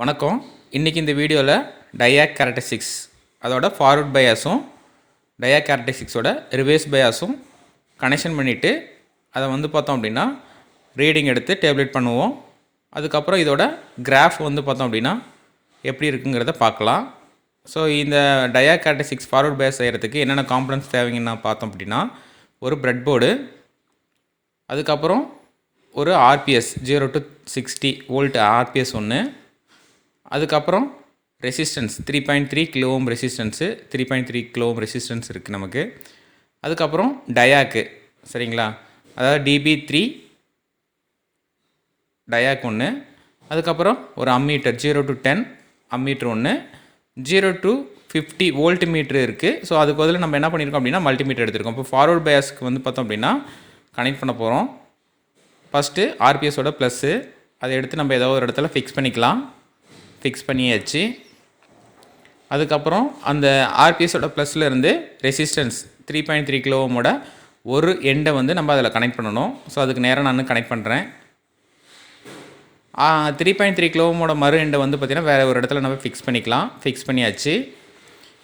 வணக்கம். இன்றைக்கி இந்த வீடியோவில் டயாக் கேரக்டரிஸ்டிக்ஸ் அதோட ஃபார்வர்ட் பயாஸும் டயாக் கேரக்டரிஸ்டிக்ஸோட ரிவர்ஸ் பயாஸும் கனெக்ஷன் பண்ணிவிட்டு அதை பார்த்தோம் அப்படின்னா ரீடிங் எடுத்து டேப்லெட் பண்ணுவோம். அதுக்கப்புறம் இதோட கிராஃப் பார்த்தோம் அப்படின்னா எப்படி இருக்குங்கிறத பார்க்கலாம். ஸோ இந்த டயாக் கேரக்டரிஸ்டிக்ஸ் ஃபார்வர்ட் பயாஸ் செய்கிறதுக்கு என்னென்ன காம்பனன்ட்ஸ் தேவைங்கன்னு பார்த்தோம் அப்படின்னா ஒரு ப்ரெட் போர்டு, அதுக்கப்புறம் ஒரு ஆர்பிஎஸ் 0 to 60 வோல்ட் ஆர்பிஎஸ் ஒன்று, அதுக்கப்புறம் resistance 3.3 kilo ohm resistance 3.3 kilo ohm resistance இருக்குது நமக்கு. அதுக்கப்புறம் டயாக்கு, சரிங்களா, அதாவது DB3 டயாக் ஒன்று, அதுக்கப்புறம் ஒரு அம்மீட்டர் 0 to 10 அம்மீட்டர் ஒன்று, 0 to 50 வோல்ட் மீட்ரு இருக்குது. ஸோ அதுக்கு பதில் நம்ம என்ன பண்ணியிருக்கோம் அப்படின்னா மல்டிமீட்டர் எடுத்திருக்கோம். இப்போ ஃபார்வர்ட் பயாஸ்க்கு பார்த்தோம் அப்படின்னா கனெக்ட் பண்ண போகிறோம். ஃபஸ்ட்டு ஆர்பிஎஸோட ப்ளஸ்ஸு அதை எடுத்து நம்ம ஏதோ ஒரு இடத்துல ஃபிக்ஸ் பண்ணிக்கலாம். ஃபிக்ஸ் பண்ணியாச்சு. அதுக்கப்புறம் அந்த ஆர்பிஎஸோட ப்ளஸில் இருந்து ரெசிஸ்டன்ஸ் 3.3 கிலோ ஓமோட ஒரு எண்டை நம்ம அதில் கனெக்ட் பண்ணணும். ஸோ அதுக்கு நேராக நான் கனெக்ட் பண்ணுறேன். 3.3 கிலோ ஓமோட மறு எண்டை பார்த்திங்கன்னா வேறு ஒரு இடத்துல நம்ம ஃபிக்ஸ் பண்ணிக்கலாம். ஃபிக்ஸ் பண்ணியாச்சு.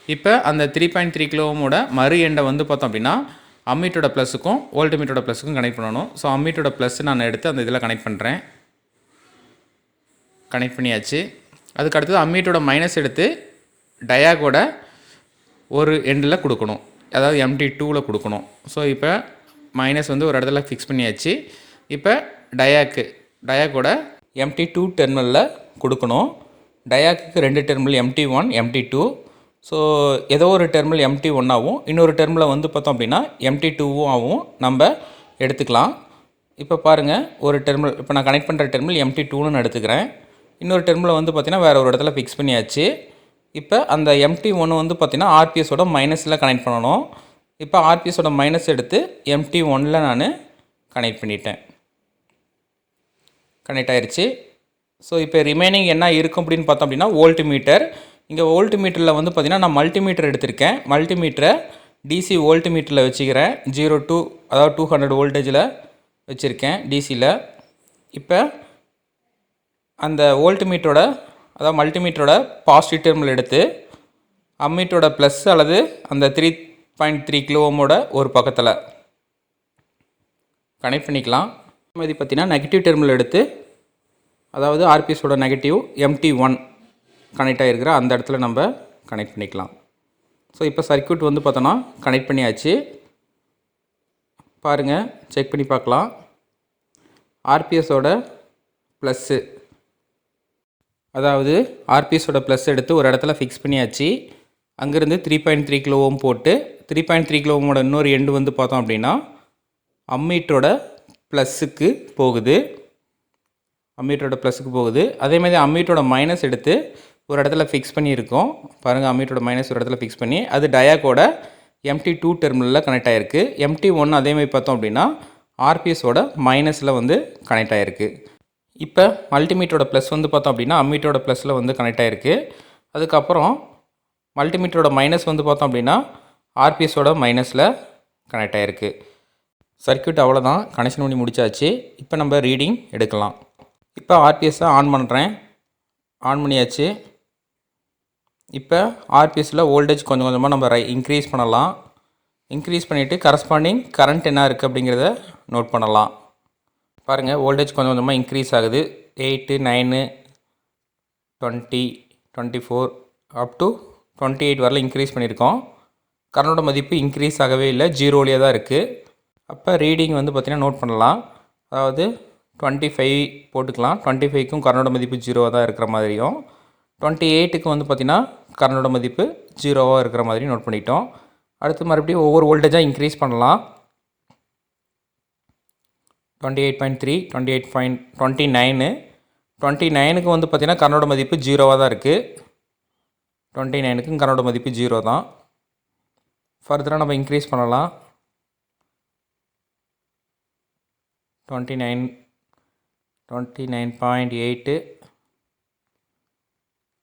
இப்போ அந்த 3.3 கிலோ ஓமோட மறு எண்டை பார்த்தோம் அப்படின்னா அம்மீட்டரோட ப்ளஸுக்கும் வோல்ட்மீட்டரோட ப்ளஸுக்கும் கனெக்ட் பண்ணணும். ஸோ அம்மீட்டரோட ப்ளஸ் நான் எடுத்து அந்த இதில் கனெக்ட் பண்ணுறேன். கனெக்ட் பண்ணியாச்சு. அதுக்கு அடுத்தது அம்மீட்டரோட மைனஸ் எடுத்து டயாகோட ஒரு எண்டில் கொடுக்கணும், அதாவது MT2வில் கொடுக்கணும். ஸோ இப்போ மைனஸ் ஒரு இடத்துல ஃபிக்ஸ் பண்ணியாச்சு. இப்போ டயாக்கோட MT2 டெர்மினலில் கொடுக்கணும். டயாக்கு 2 டெர்மினல் MT1 MT2. ஸோ ஏதோ ஒரு டெர்மினல் MT1 ஆகும், இன்னொரு டெர்மினல் பார்த்தோம் அப்படின்னா MT2 ஆகும் நம்ம எடுத்துக்கலாம். இப்போ பாருங்கள், ஒரு டெர்மினல் இப்போ நான் கனெக்ட் பண்ணுற டெர்மினல் MT2ன்னு எடுத்துக்கிறேன். இன்னொரு டெர்மில் பார்த்திங்கன்னா வேறு ஒரு இடத்துல ஃபிக்ஸ் பண்ணியாச்சு. இப்போ அந்த MT1 பார்த்திங்கன்னா ஆர்பிஎஸோட மைனஸில் கனெக்ட் பண்ணணும். இப்போ ஆர்பிஎஸோட மைனஸ் எடுத்து MT1ல் நான் கனெக்ட் பண்ணிட்டேன். கனெக்ட் ஆயிடுச்சு. ஸோ இப்போ ரிமைனிங் என்ன இருக்கும் அப்படின்னு பார்த்தோம் அப்படின்னா வோல்ட் மீட்டர். இங்கே வோல்ட் மீட்டரில் பார்த்திங்கன்னா நான் மல்டிமீட்டர் எடுத்திருக்கேன். மல்டிமீட்டரை டிசி வோல்ட் மீட்டரில் வச்சுக்கிறேன். 0 to அதாவது 200 வோல்டேஜில் வச்சுருக்கேன் டிசியில். இப்போ அந்த வோல்ட் மீட்டரோட அதாவது மல்டிமீட்டரோட பாசிட்டிவ் டெர்மினல் எடுத்து அம்மீட்டரோட ப்ளஸ் அல்லது அந்த 3.3 கிலோ ஓமோட ஒரு பக்கத்தில் கனெக்ட் பண்ணிக்கலாம். இது பார்த்திங்கன்னா நெகட்டிவ் டெர்மினல் எடுத்து, அதாவது ஆர்பிஎஸோட நெகட்டிவ் MT1 கனெக்ட் ஆகிருக்கிற அந்த இடத்துல நம்ம கனெக்ட் பண்ணிக்கலாம். ஸோ இப்போ சர்க்யூட் பார்த்தோன்னா கனெக்ட் பண்ணியாச்சு. பாருங்கள், செக் பண்ணி பார்க்கலாம். ஆர்பிஎஸோட ப்ளஸ்ஸு, அதாவது ஆர்பிஎஸோட ப்ளஸ் எடுத்து ஒரு இடத்துல ஃபிக்ஸ் பண்ணியாச்சு. அங்கேருந்து 3.3 கிலோ ஓம் போட்டு 3.3 கிலோ ஓமோட இன்னொரு எண்டு பார்த்தோம் அப்படின்னா அம்மீட்டரோட ப்ளஸ்ஸுக்கு போகுது. அம்மீட்டரோட ப்ளஸுக்கு போகுது. அதேமாதிரி அம்மீட்டரோட மைனஸ் எடுத்து ஒரு இடத்துல ஃபிக்ஸ் பண்ணியிருக்கோம். பாருங்கள், அம்மீட்டரோட மைனஸ் ஒரு இடத்துல ஃபிக்ஸ் பண்ணி அது டயாக்கோட MT2 டெர்மினலில் கனெக்ட் ஆகிருக்கு. MT1 அதேமாதிரி பார்த்தோம் அப்படின்னா ஆர்பிஎஸோட மைனஸில் கனெக்ட் ஆகிருக்கு. இப்போ மல்டிமீட்டரோட ப்ளஸ் பார்த்தோம் அப்படின்னா அம்மீட்டரோட ப்ளஸில் கனெக்ட் ஆகிருக்கு. அதுக்கப்புறம் மல்டிமீட்டரோட மைனஸ் பார்த்தோம் அப்படின்னா ஆர்பிஎஸோட மைனஸில் கனெக்ட் ஆகிருக்கு. சர்க்யூட் அவ்வளோதான், கனெக்ஷன் பண்ணி முடிச்சாச்சு. இப்போ நம்ம ரீடிங் எடுக்கலாம். இப்போ ஆர்பிஎஸ்ஸை ஆன் பண்ணுறேன். ஆன் பண்ணியாச்சு. இப்போ ஆர்பிஎஸில் வோல்டேஜ் கொஞ்சம் கொஞ்சமாக நம்ம இன்க்ரீஸ் பண்ணலாம். இன்க்ரீஸ் பண்ணிவிட்டு கரஸ்பாண்டிங் கரண்ட் என்ன இருக்குது அப்படிங்கிறத நோட் பண்ணலாம். பாருங்கள், வோல்டேஜ் கொஞ்சம் கொஞ்சமாக இன்க்ரீஸ் ஆகுது. 8, 9, 20, 24 அப் டு 28 வரல இன்க்ரீஸ் பண்ணியிருக்கோம். கரண்டோட மதிப்பு இன்க்ரீஸ் ஆகவே இல்லை, ஜீரோலேயே தான் இருக்குது. அப்போ ரீடிங் பார்த்திங்கன்னா நோட் பண்ணலாம். அதாவது 25 போட்டுக்கலாம். 25க்கும் கரண்டோட மதிப்பு 0 தான் இருக்கிற மாதிரியும், 28க்கு பார்த்திங்கன்னா கரண்டோட மதிப்பு 0வாக இருக்கிற மாதிரி நோட் பண்ணிட்டோம். அடுத்து மறுபடியும் ஒவ்வொரு வோல்டேஜாக இன்க்ரீஸ் பண்ணலாம். 28.3, 28.29, 29க்கு பார்த்திங்கன்னா கரண்டோட மதிப்பு 0வாக தான் இருக்குது. 29க்கும் கரண்டோட மதிப்பு 0 தான். ஃபர்தராக நம்ம இன்க்ரீஸ் பண்ணலாம். 29, 29.8,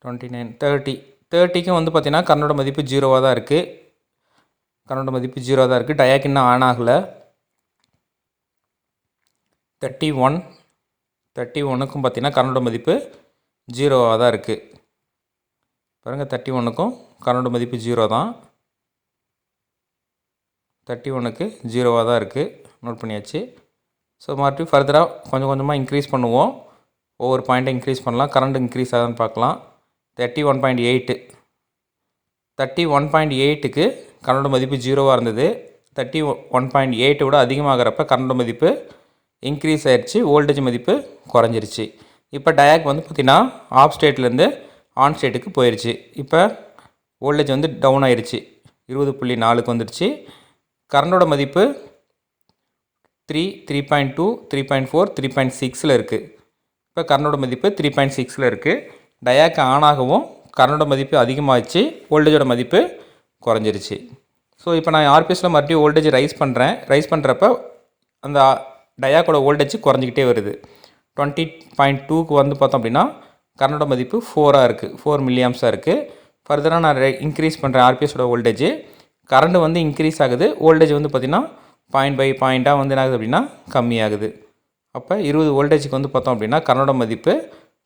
29, 30க்கும் பார்த்திங்கன்னா கரண்டோட மதிப்பு 0வாக தான் இருக்குது. கரண்டோட மதிப்பு 0 தான் இருக்குது. டயாக் இன்னும் ஆன் ஆகலை. 31, 31க்கும் பார்த்திங்கன்னா கரண்டோட மதிப்பு ஜீரோவாக தான் இருக்குது. பாருங்கள் 31க்கும் கரண்டோட மதிப்பு 0 தான். 31க்கு 0வாக தான் இருக்குது. நோட் பண்ணியாச்சு. ஸோ மறுபடியும் ஃபர்தராக கொஞ்சம் கொஞ்சமாக இன்க்ரீஸ் பண்ணுவோம். ஒவ்வொரு பாயிண்ட்டை இன்க்ரீஸ் பண்ணலாம். கரண்ட் இன்க்ரீஸ் ஆகுதுன்னு பார்க்கலாம். 31.8 31.8க்கு கரண்டோட மதிப்பு 0வாக இருந்தது. 31.8 விட அதிகமாகிறப்ப கரண்டோட மதிப்பு இன்க்ரீஸ் ஆயிடுச்சு, வோல்டேஜ் மதிப்பு குறைஞ்சிருச்சு. இப்போ டயாக் வந்து பார்த்திங்கன்னா ஆஃப் ஸ்டேட்லேருந்து ஆன் ஸ்டேட்டுக்கு போயிடுச்சு. இப்போ வோல்டேஜ் வந்து டவுன் ஆயிடுச்சு, 20.4க்கு வந்துடுச்சு. கரண்டோட மதிப்பு 3.2 3.4 3.6ல் இருக்குது. இப்போ கரண்டோட மதிப்பு 3.6ல் இருக்குது. டயாக் ஆன் ஆகவும் கரண்டோட மதிப்பு அதிகமாகிடுச்சு, வோல்டேஜோட மதிப்பு குறைஞ்சிருச்சு. ஸோ இப்போ நான் ஆர்பிஎஸில் மறுபடியும் வோல்டேஜ் ரைஸ் பண்ணுறப்ப அந்த டயாக்கோட வோல்டேஜ் குறைஞ்சிக்கிட்டே வருது. 20.2க்கு வந்து பார்த்தோம் அப்படின்னா கரண்டோட மதிப்பு 4ஆக இருக்குது, 4 மில்லியாம்ஸாக இருக்குது. ஃபர்தராக நான் இன்க்ரீஸ் பண்ணுறேன் ஆர்பிஎஸோட வோல்டேஜ். கரண்ட் வந்து இன்க்ரீஸ் ஆகுது, வோல்டேஜ் வந்து பார்த்திங்கன்னா பாயிண்ட் பை பாயிண்ட்டாக வந்து என்ன ஆகுது அப்படின்னா கம்மியாகுது. அப்போ 20 வோல்டேஜுக்கு வந்து பார்த்தோம் அப்படின்னா கரண்டோட மதிப்பு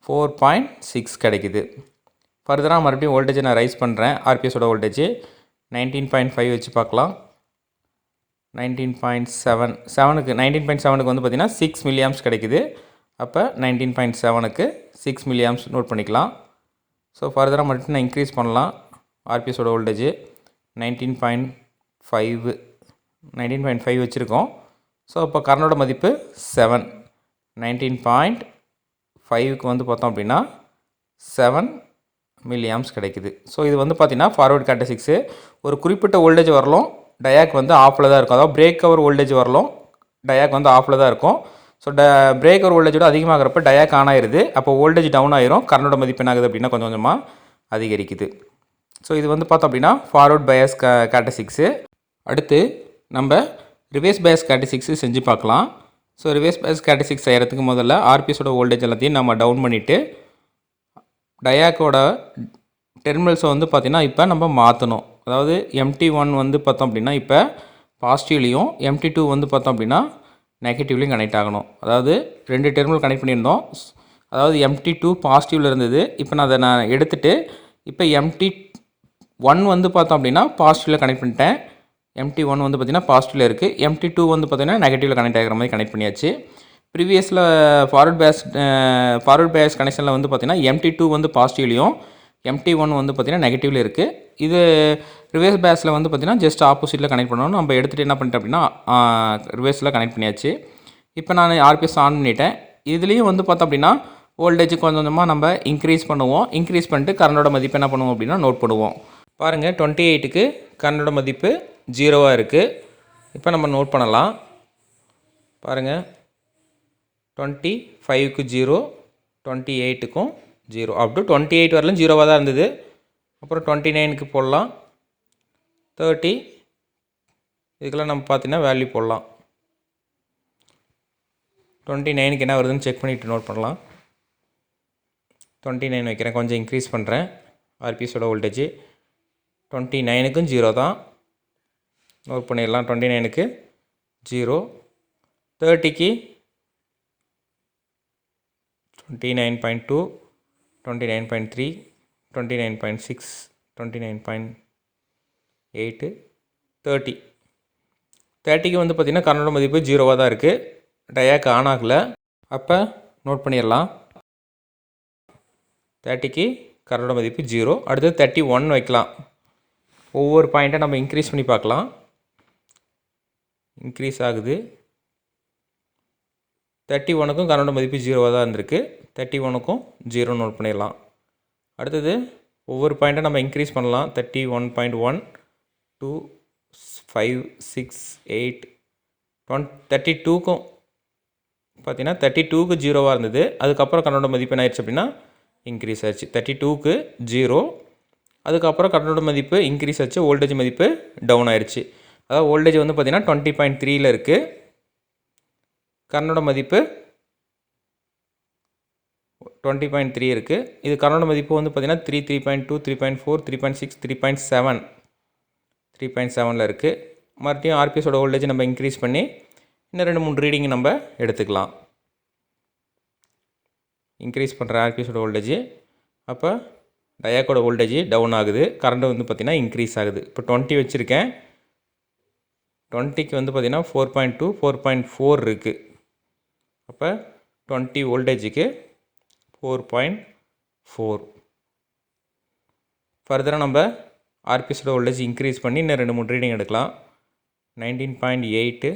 4.6 கிடைக்குது. ஃபர்தராக மறுபடியும் வோல்டேஜை நான் ரைஸ் பண்ணுறேன். ஆர்பிஎஸோட வோல்டேஜ் 19.5 வச்சு பார்க்கலாம். 19.7க்கு வந்து பார்த்திங்கன்னா 6 மில்லியாம்ஸ் கிடைக்குது. அப்போ 19.7க்கு 6 மில்லியாம்ஸ் நோட் பண்ணிக்கலாம். ஸோ ஃபர்தராக மட்டும் நான் இன்க்ரீஸ் பண்ணலாம். ஆர்பிஎஸோட வோல்டேஜ் 19.5 வச்சுருக்கோம். ஸோ இப்போ கரண்டோட மதிப்பு 7. 19.5க்கு வந்து பார்த்தோம் அப்படின்னா 7 மில்லியாம்ஸ் கிடைக்குது. ஸோ இது வந்து பார்த்திங்கன்னா ஃபார்வர்ட் கேரக்டரிஸ்டிக்ஸு. ஒரு குறிப்பிட்ட வோல்டேஜ் வரலும் டயாக் வந்து ஆஃபில் தான் இருக்கும். அதாவது பிரேக் கவர் வோல்டேஜ் வரலும் டயாக் வந்து ஆஃபில் தான் இருக்கும். ஸோ பிரேக் கவர் வோல்டேஜோட அதிகமாகிறப்ப டயாக் ஆன் ஆயிடுது. அப்போ வோல்டேஜ் டவுன் ஆயிரும், கரண்டோட மதிப்பு என்ன ஆகுது அப்படின்னா கொஞ்சம் கொஞ்சமாக அதிகரிக்குது. ஸோ இது வந்து பார்த்தோம் அப்படின்னா ஃபார்வர்ட் பயாஸ் கேரக்டரிஸ்டிக்ஸு. அடுத்து நம்ம ரிவர்ஸ் பயாஸ் கேரக்டரிஸ்டிக்ஸு செஞ்சு பார்க்கலாம். ஸோ ரிவர்ஸ் பயாஸ் கேரக்டரிஸ்டிக்ஸ் செய்கிறதுக்கு முதல்ல ஆர்பிஎஸோட வோல்டேஜ் எல்லாத்தையும் நம்ம டவுன் பண்ணிவிட்டு டயாக்கோட டெர்மினல்ஸை வந்து பார்த்திங்கன்னா இப்போ நம்ம மாற்றணும். அதாவது MT1 வந்து பார்த்தோம் அப்படின்னா இப்போ பாசிட்டிவ்லேயும் MT2 வந்து பார்த்தோம் அப்படின்னா நெகட்டிவ்லேயும் கனெக்ட் ஆகணும். அதாவது 2 டெர்மினல் கனெக்ட் பண்ணியிருந்தோம். அதாவது MT2 பாசிட்டிவில் இருந்தது. இப்போ நான் அதை எடுத்துகிட்டு இப்போ MT1 வந்து பார்த்தோம் அப்படின்னா பாசிட்டிவில் கனெக்ட் பண்ணிட்டேன். MT1 வந்து பார்த்திங்கன்னா பாசிட்டிவில் இருக்குது. MT2 வந்து பார்த்திங்கன்னா நெகட்டிவில் கனெக்ட் ஆகிற மாதிரி கனெக்ட் பண்ணியாச்சு. ப்ரீவியஸில் ஃபார்வர்ட் பயாஸ் கனெக்ஷனில் வந்து பார்த்திங்கன்னா MT2 வந்து பாசிட்டிவ்லையும் MT1 வந்து பார்த்திங்கன்னா நெகட்டிவ்ல இருக்குது. இது ரிவர்ஸ் பயாஸில் வந்து பார்த்திங்கன்னா ஜஸ்ட் ஆப்போசிட்டில் கனெக்ட் பண்ணணும். நம்ம எடுத்துகிட்டு என்ன பண்ணிட்டேன் அப்படின்னா ரிவர்ஸில் கனெக்ட் பண்ணியாச்சு. இப்போ நான் ஆர்பிஎஸ் ஆன் பண்ணிட்டேன். இதுலேயும் வந்து பார்த்தோம் அப்படின்னா வோல்டேஜ் கொஞ்சம் கொஞ்சமாக நம்ம இன்க்ரீஸ் பண்ணுவோம். இன்க்ரீஸ் பண்ணிட்டு கரண்டோட மதிப்பு என்ன பண்ணுவோம் அப்படின்னா நோட் பண்ணுவோம். பாருங்கள் 28க்கு கரண்டோட மதிப்பு 0வாக இருக்குது. இப்போ நம்ம நோட் பண்ணலாம். பாருங்கள் 25க்கு 0, 28க்கும் 0, அப் டு 28 வரலும் 0வாக தான் இருந்தது. அப்புறம் 29க்கு போடலாம், 30 இதுக்கெல்லாம் நம்ம பார்த்தீங்கன்னா வேல்யூ போடலாம். 29க்கு என்ன வருதுன்னு செக் பண்ணிவிட்டு நோட் பண்ணலாம். 29 வைக்கிறேன், கொஞ்சம் இன்க்ரீஸ் பண்ணுறேன். ஆர்பிஎஸோட வோல்டேஜ் 29க்கும் 0 தான், நோட் பண்ணிடலாம். 29க்கு 0, 30க்கு 29.2, 29.3, 29.6, 29.8, 30க்கு வந்து பார்த்திங்கன்னா கரண்டோட மதிப்பு 0வாக தான் இருக்குது. டயாக் ஆன் ஆகலை. அப்போ நோட் பண்ணிடலாம். 30க்கு கரண்டோட மதிப்பு 0. அடுத்து 31 வைக்கலாம். ஒவ்வொரு பாயிண்ட்டை நம்ம இன்க்ரீஸ் பண்ணி பார்க்கலாம். இன்க்ரீஸ் ஆகுது. 31க்கும் கரண்டோட மதிப்பு 0வாக தான் இருந்திருக்கு. 31க்கும் 0 நோட் பண்ணிடலாம். அடுத்தது ஒவ்வொரு பாயிண்ட்டை நம்ம இன்க்ரீஸ் பண்ணலாம். 31.1, 2, 5, 6, 8, 32க்கும் பார்த்தீங்கன்னா 32க்கு 0வாக இருந்தது. அதுக்கப்புறம் கரண்டோட மதிப்பு என்ன ஆயிடுச்சு அப்படின்னா இன்க்ரீஸ் ஆயிடுச்சு. 32க்கு 0, அதுக்கப்புறம் கரண்டோட மதிப்பு இன்க்ரீஸ் ஆச்சு, வோல்டேஜ் மதிப்பு டவுன் ஆயிடுச்சு. அதாவது வோல்டேஜ் வந்து பார்த்திங்கன்னா 20.3ல் இருக்குது. கரண்டோட மதிப்பு 20.3 இருக்குது. இது கரண்டோட மதிப்பு வந்து பார்த்திங்கன்னா 3.2, 3.4, 3.6, 3.7, 3.7ல் இருக்குது. மறுபடியும் ஆர்பிஎஸோட வோல்டேஜ் நம்ம இன்க்ரீஸ் பண்ணி இன்னும் 2-3 ரீடிங் நம்ம எடுத்துக்கலாம். இன்க்ரீஸ் பண்ணுற ஆர்பிஎஸோட வோல்டேஜ். அப்போ டயாக்கோட வோல்டேஜ் டவுன் ஆகுது, கரண்ட் வந்து பார்த்திங்கன்னா இன்க்ரீஸ் ஆகுது. இப்போ 20 வச்சுருக்கேன், 20க்கு வந்து பார்த்திங்கன்னா 4.2 4.4 இருக்குது. அப்போ 20 வோல்டேஜுக்கு 4.4. ஃபர்தராக நம்ம ஆர்பிஎஸோட வோல்டேஜ் இன்க்ரீஸ் பண்ணி இன்னும் 2-3 ரீடிங் எடுக்கலாம். 19.8,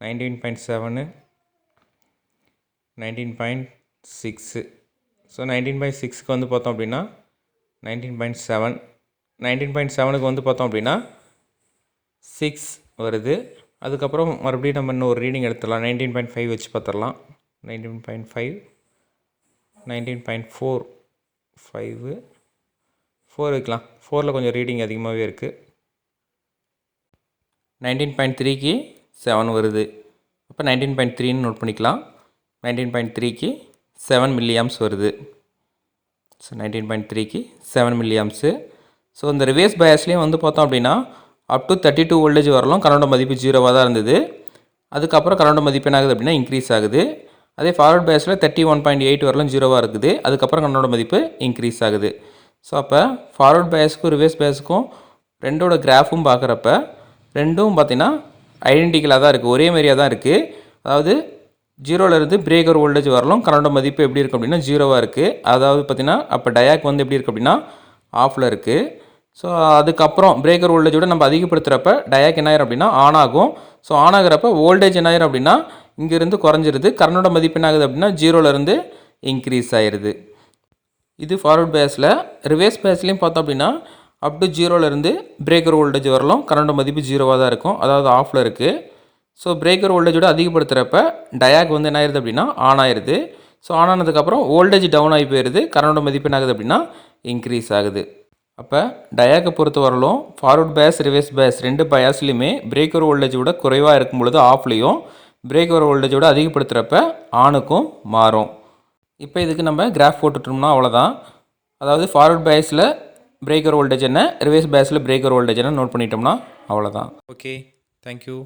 19.7, 19.6. ஸோ 19.6க்கு வந்து பார்த்தோம் அப்படின்னா 19.7, 19.7க்கு வந்து பார்த்தோம் அப்படின்னா 6 வருது. அதுக்கப்புறம் மறுபடியும் நம்ம இன்னும் ஒரு ரீடிங் எடுத்துடலாம். 19.5 வச்சு பார்த்துடலாம். 19.5, 19.4, 5, 4 வைக்கலாம். 4ல் கொஞ்சம் ரீடிங் அதிகமாகவே இருக்குது. 19.3க்கு 7 வருது. அப்போ 19.3ன்னு நோட் பண்ணிக்கலாம். 19.3க்கு 7 மில்லியாம்ஸ் வருது. ஸோ 19.3க்கு 7 மில்லியாம்ஸு. ஸோ இந்த ரிவர்ஸ் பயாஸ்லேயும் வந்து பார்த்தோம் அப்படின்னா அப் டு 32 வோல்டேஜ் வரலாம் கரண்டோட மதிப்பு 0வாக தான் இருந்தது. அதுக்கப்புறம் கரண்டோட மதிப்பு என்ன ஆகுது அப்படின்னா இன்க்ரீஸ் ஆகுது. அதே ஃபார்வர்ட் பயாஸில் 31.8 வரலாம் 0வாக இருக்குது. அதுக்கப்புறம் கரண்டோட மதிப்பு இன்க்ரீஸ் ஆகுது. ஸோ அப்போ ஃபார்வர்ட் பயாஸுக்கும் ரிவர்ஸ் பயாஸுக்கும் ரெண்டோட கிராஃபும் பார்க்குறப்ப ரெண்டும் பார்த்திங்கன்னா ஐடென்டிக்கலாக தான் இருக்குது, ஒரே மாதிரியாக தான் இருக்குது. அதாவது 0லேருந்து பிரேக்கர் வோல்டேஜ் வரலாம் கரண்டோட மதிப்பு எப்படி இருக்குது அப்படின்னா 0வாக இருக்குது. அதாவது பார்த்திங்கன்னா அப்போ டயாக் வந்து எப்படி இருக்குது அப்படின்னா ஆஃபில் இருக்குது. ஸோ அதுக்கப்புறம் பிரேக்கர் வோல்டேஜோட நம்ம அதிகப்படுத்துகிறப்ப டயாக் என்ன ஆயிரும் அப்படின்னா ஆன் ஆகும். ஸோ ஆன் ஆகிறப்ப வோல்டேஜ் என்ன ஆயிரும் அப்படின்னா இங்கேருந்து குறைஞ்சிருது. கரண்டோட மதிப்பு என்ன ஆகுது அப்படின்னா 0லேருந்து இன்க்ரீஸ் ஆயிடுது. இது ஃபார்வர்ட் பயாஸில். ரிவர்ஸ் பயாஸ்லேயும் பார்த்தோம் அப்படின்னா அப் டு 0லேருந்து பிரேக்கர் வோல்டேஜ் வரலாம் கரண்டோட மதிப்பு 0வாக தான் இருக்கும், அதாவது ஆஃபில் இருக்குது. ஸோ பிரேக்கர் வோல்டேஜோட அதிகப்படுத்துகிறப்ப டயாக் வந்து என்ன ஆயிடுது அப்படின்னா ஆன் ஆயிடுது. ஸோ ஆன் ஆனதுக்கப்புறம் வோல்டேஜ் டவுன் ஆகி போயிடுது, கரண்டோட மதிப்பு என்ன ஆகுது அப்படின்னா இன்க்ரீஸ் ஆகுது. அப்போ டயாக்கை பொறுத்த வரலும் ஃபார்வர்ட் பயாஸ் ரிவர்ஸ் பயாஸ் ரெண்டு பயாஸ்லையுமே பிரேக்கர் வோல்டேஜோட குறைவாக இருக்கும் பொழுது ஆஃப்லேயும், பிரேக்கர் வோல்டேஜோட அதிகப்படுத்துகிறப்ப ஆனுக்கும் மாறும். இப்போ இதுக்கு நம்ம கிராஃப் போட்டுட்டோம்னா அவ்வளோதான். அதாவது ஃபார்வர்ட் பயாஸில் பிரேக்கர் வோல்டேஜ் என்ன, ரிவர்ஸ் பயாஸில் பிரேக்கர் வோல்டேஜ் என்ன நோட் பண்ணிட்டோம்னா அவ்வளோதான். Okay, thank you.